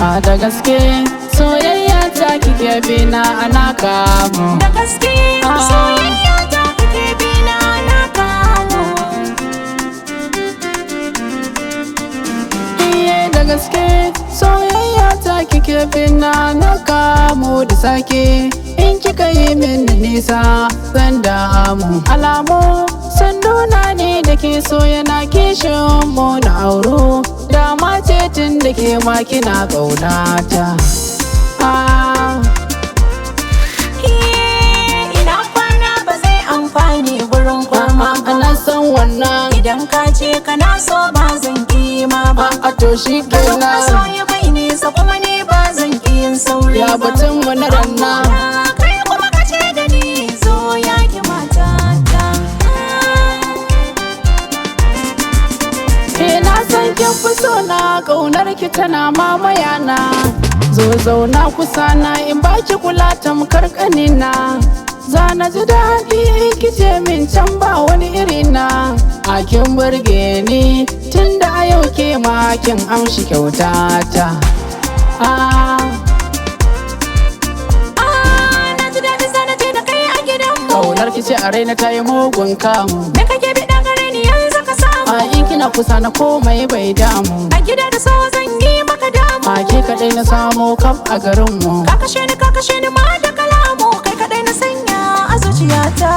A da gaske soyayya ta kike bina ana kamu. Da gaske soyayya ta kike bina ana kamu. Iye da gaske soyayya ta kike bina ana kamu da sake. In kika yi min nisa zan damu. Alamu sun nuna ni da ke so yana kishin mu na auro. Dama ce tun da ke ma kina ƙaunata. Ina kwana ba zai amfani gurin kwana ba. Ana san wannan Idan ka ce kana so ba zan kima ba. a to shi Ka kenan. so ya bai nisa kuma ne ba zan ki yin sauri Ya ba. batun mu na ranna. Kai kuma ka ce da ni zo ya ki matata. Na san kin fi so na ƙaunar ki tana mamaya na. Zo zauna kusa na in baki kula tamkar ƙanina. Za na ji daɗi in kice min can ba wani irina. A kin burge ni tunda a yau ke ma kin amshi kyautata. Na ji daɗi zana je da kai a gidanmu. Ƙaunar ki ce a raina ta yi mugun kamu. Me kake bi ɗan gare ni yanzu ka samu. In kina kusa na komai bai damu. A gida da so zan yi maka damu. Ke kaɗai na samo kaf a garinmu. Ka kashe ni ma da kalamu. Kai kaɗai na sanya a zuciyata.